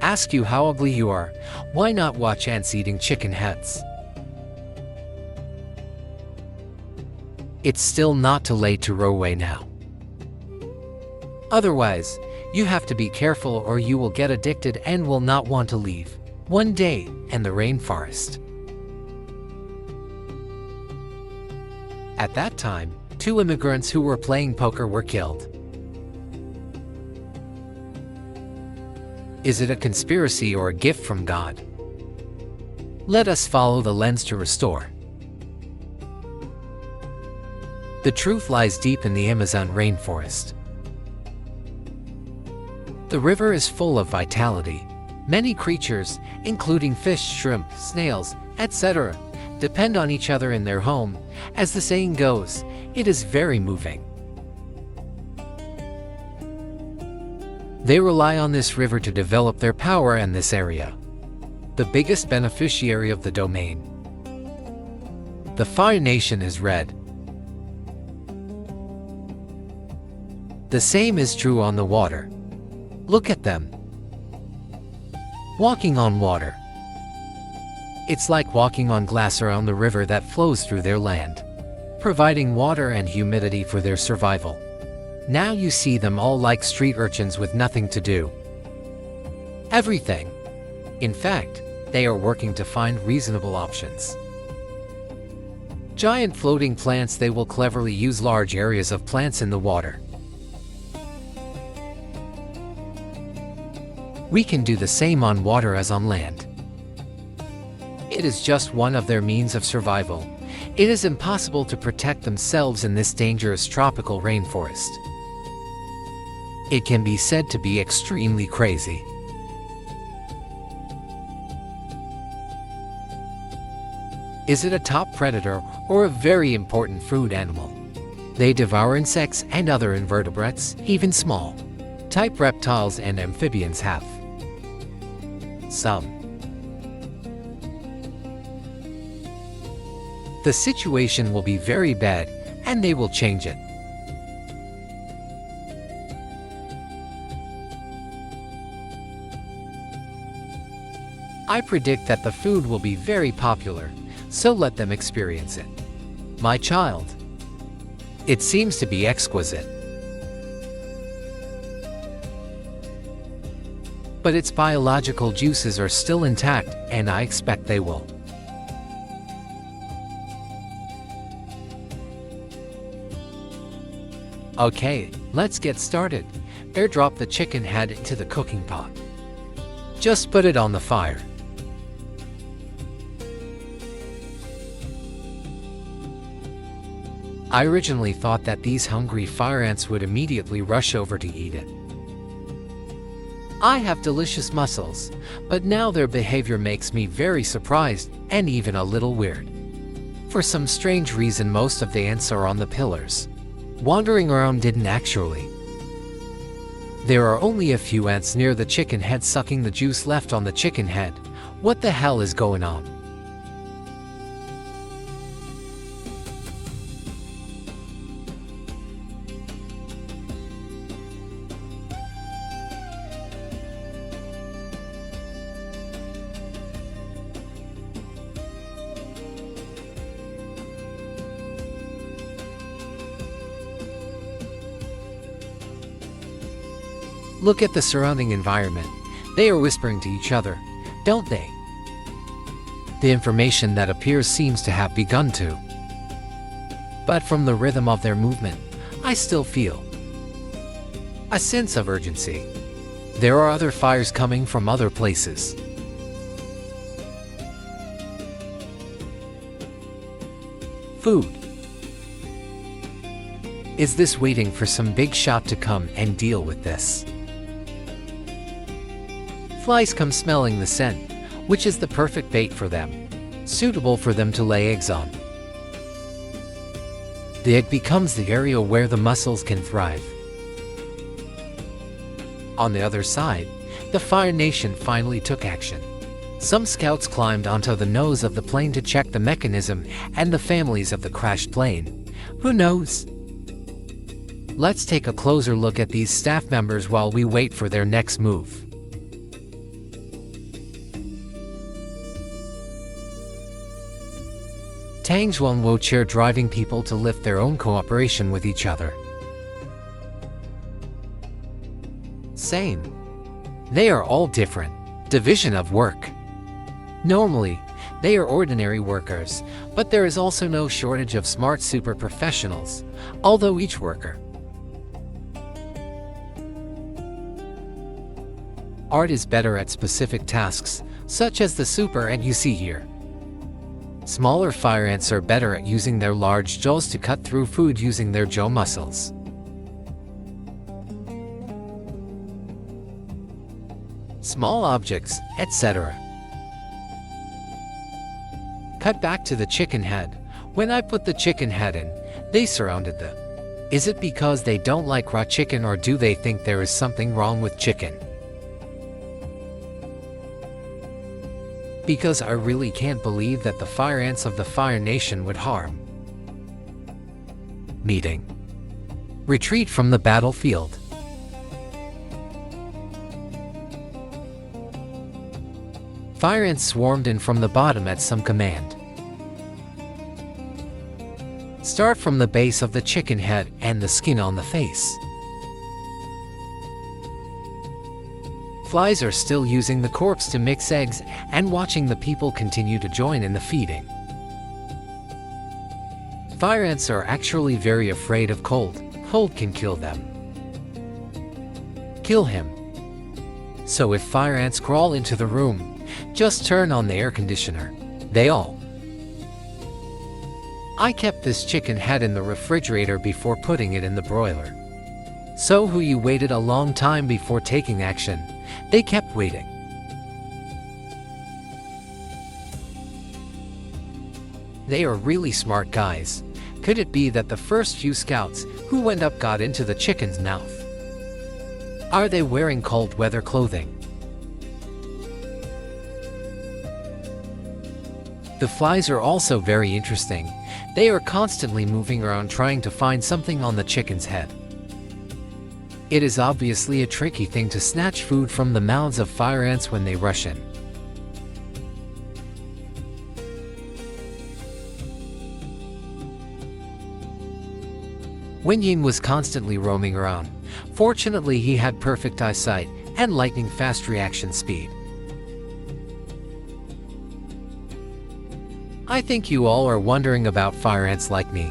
Ask you how ugly you are. Why not watch ants eating chicken heads? It's still not too late to row away now. Otherwise, you have to be careful or you will get addicted and will not want to leave. One day, in the rainforest. At that time, 2 immigrants who were playing poker were killed. Is it a conspiracy or a gift from God? Let us follow the lens to restore. The truth lies deep in the Amazon rainforest. The river is full of vitality. Many creatures, including fish, shrimp, snails, etc., depend on each other in their home. As the saying goes, it is very moving. They rely on this river to develop their power in this area. The biggest beneficiary of the domain. The Fire Nation is red. The same is true on the water. Look at them. Walking on water. It's like walking on glass around the river that flows through their land, providing water and humidity for their survival. Now you see them all like street urchins with nothing to do. Everything. In fact, they are working to find reasonable options. Giant floating plants. They will cleverly use large areas of plants in the water. We can do the same on water as on land. It is just one of their means of survival. It is impossible to protect themselves in this dangerous tropical rainforest. It can be said to be extremely crazy. Is it a top predator or a very important food animal? They devour insects and other invertebrates, even small type reptiles and amphibians have some. The situation will be very bad, and they will change it. I predict that the food will be very popular, so let them experience it. My child. It seems to be exquisite. But its biological juices are still intact, and I expect they will. Okay, let's get started. Airdrop the chicken head into the cooking pot. Just put it on the fire. I originally thought that these hungry fire ants would immediately rush over to eat it. I have delicious mussels, but now their behavior makes me very surprised and even a little weird. For some strange reason, most of the ants are on the pillars. Wandering around didn't actually. There are only a few ants near the chicken head sucking the juice left on the chicken head. What the hell is going on? Look at the surrounding environment. They are whispering to each other, don't they? The information that appears seems to have begun to. But from the rhythm of their movement, I still feel a sense of urgency. There are other fires coming from other places. Food. Is this waiting for some big shot to come and deal with this? Flies come smelling the scent, which is the perfect bait for them, suitable for them to lay eggs on. The egg becomes the area where the mussels can thrive. On the other side, the Fire Nation finally took action. Some scouts climbed onto the nose of the plane to check the mechanism and the families of the crashed plane. Who knows? Let's take a closer look at these staff members while we wait for their next move. Tangzhuang Wo chair driving people to lift their own cooperation with each other. Same. They are all different. Division of work. Normally, they are ordinary workers, but there is also no shortage of smart super professionals, although each worker. Art is better at specific tasks, such as the super ant you see here. Smaller fire ants are better at using their large jaws to cut through food using their jaw muscles. Small objects, etc. Cut back to the chicken head. When I put the chicken head in, they surrounded them. Is it because they don't like raw chicken, or do they think there is something wrong with chicken? Because I really can't believe that the fire ants of the Fire Nation would harm. Meeting. Retreat from the battlefield. Fire ants swarmed in from the bottom at some command. Start from the base of the chicken head and the skin on the face. Flies are still using the corpse to mix eggs and watching the people continue to join in the feeding. Fire ants are actually very afraid of cold. Cold can kill them. Kill him. So if fire ants crawl into the room, just turn on the air conditioner. They all. I kept this chicken head in the refrigerator before putting it in the broiler. So who you waited a long time before taking action. They kept waiting. They are really smart guys. Could it be that the first few scouts who went up got into the chicken's mouth? Are they wearing cold weather clothing? The flies are also very interesting. They are constantly moving around trying to find something on the chicken's head. It is obviously a tricky thing to snatch food from the mouths of fire ants when they rush in. Wen Yin was constantly roaming around. Fortunately, he had perfect eyesight and lightning-fast reaction speed. I think you all are wondering about fire ants like me.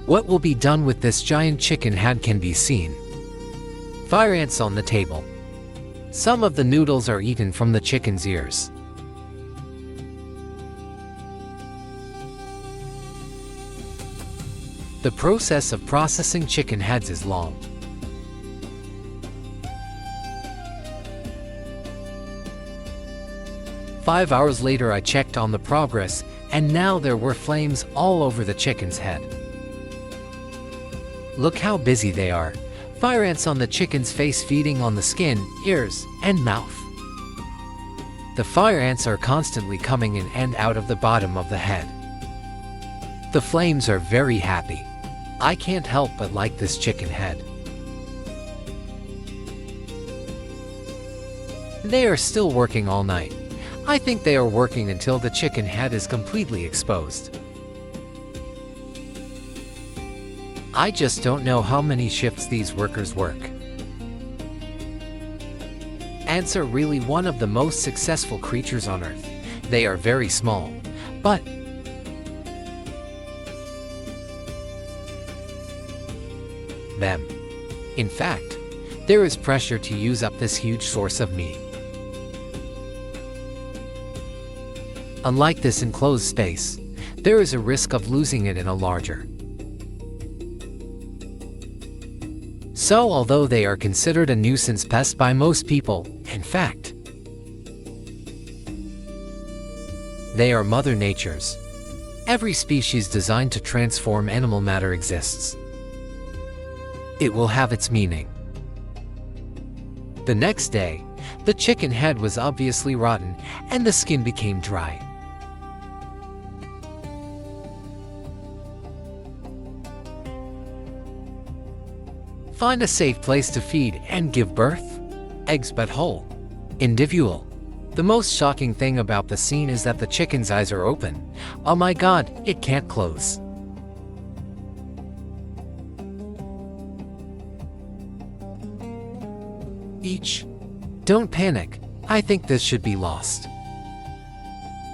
What will be done with this giant chicken head can be seen. Fire ants on the table. Some of the noodles are eaten from the chicken's ears. The process of processing chicken heads is long. Five hours later, I checked on the progress, and now there were flames all over the chicken's head. Look how busy they are. Fire ants on the chicken's face feeding on the skin, ears, and mouth. The fire ants are constantly coming in and out of the bottom of the head. The flames are very happy. I can't help but like this chicken head. They are still working all night. I think they are working until the chicken head is completely exposed. I just don't know how many shifts these workers work. Ants are really one of the most successful creatures on Earth. They are very small, but them. In fact, there is pressure to use up this huge source of meat. Unlike this enclosed space, there is a risk of losing it in a larger. So although they are considered a nuisance pest by most people, in fact, they are Mother Nature's. Every species designed to transform animal matter exists. It will have its meaning. The next day, the chicken head was obviously rotten and the skin became dry. Find a safe place to feed and give birth. Eggs but whole. Individual. The most shocking thing about the scene is that the chicken's eyes are open. Oh my god, it can't close. Each. Don't panic, I think this should be lost.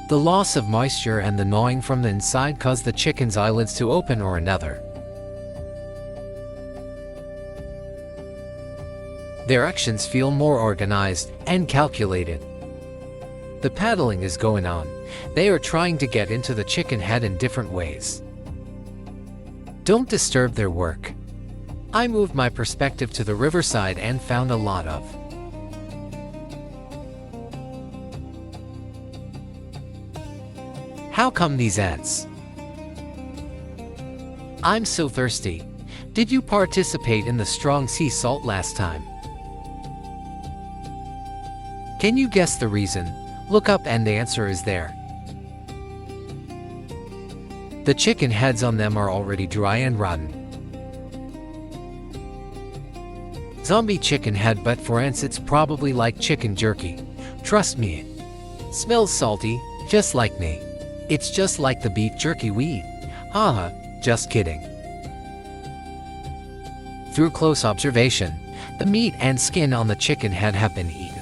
The loss of moisture and the gnawing from the inside cause the chicken's eyelids to open or another. Their actions feel more organized and calculated. The paddling is going on. They are trying to get into the chicken head in different ways. Don't disturb their work. I moved my perspective to the riverside and found a lot of How come these ants? I'm so thirsty. Did you participate in the strong sea salt last time? Can you guess the reason? Look up and the answer is there. The chicken heads on them are already dry and rotten. Zombie chicken head, but for ants it's probably like chicken jerky. Trust me, it smells salty, just like me. It's just like the beef jerky we eat. Haha, just kidding. Through close observation, the meat and skin on the chicken head have been eaten.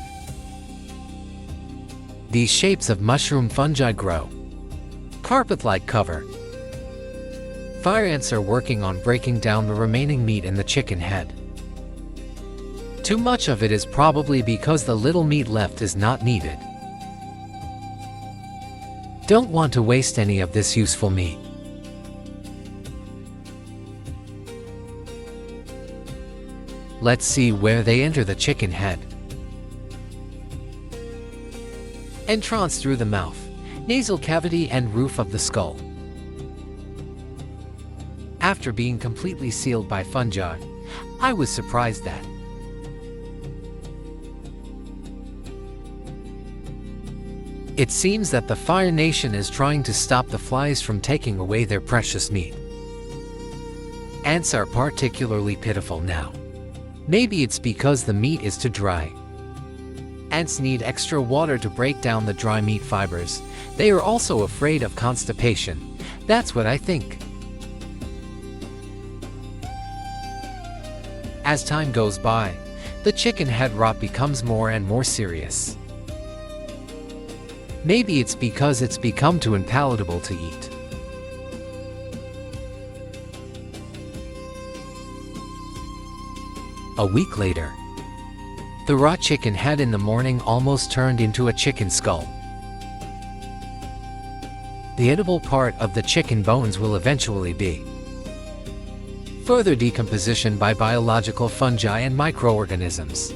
These shapes of mushroom fungi grow. Carpet-like cover. Fire ants are working on breaking down the remaining meat in the chicken head. Too much of it is probably because the little meat left is not needed. Don't want to waste any of this useful meat. Let's see where they enter the chicken head. Entrance through the mouth, nasal cavity and roof of the skull. After being completely sealed by fungi, I was surprised that it seems that the Fire Nation is trying to stop the flies from taking away their precious meat. Ants are particularly pitiful now. Maybe it's because the meat is too dry. Ants need extra water to break down the dry meat fibers. They are also afraid of constipation. That's what I think. As time goes by, the chicken head rot becomes more and more serious. Maybe it's because it's become too unpalatable to eat. A week later, the raw chicken head in the morning almost turned into a chicken skull. The edible part of the chicken bones will eventually be further decomposition by biological fungi and microorganisms.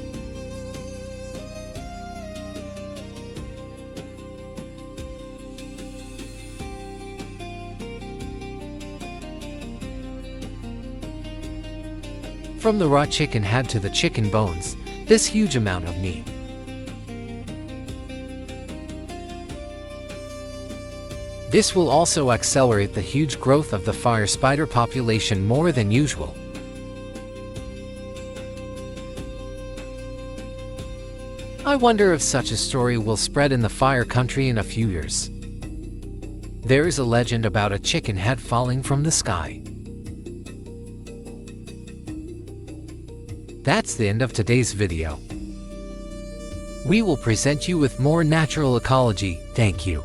From the raw chicken head to the chicken bones, this huge amount of meat. This will also accelerate the huge growth of the fire spider population more than usual. I wonder if such a story will spread in the fire country in a few years. There is a legend about a chicken head falling from the sky. That's the end of today's video. We will present you with more natural ecology. Thank you.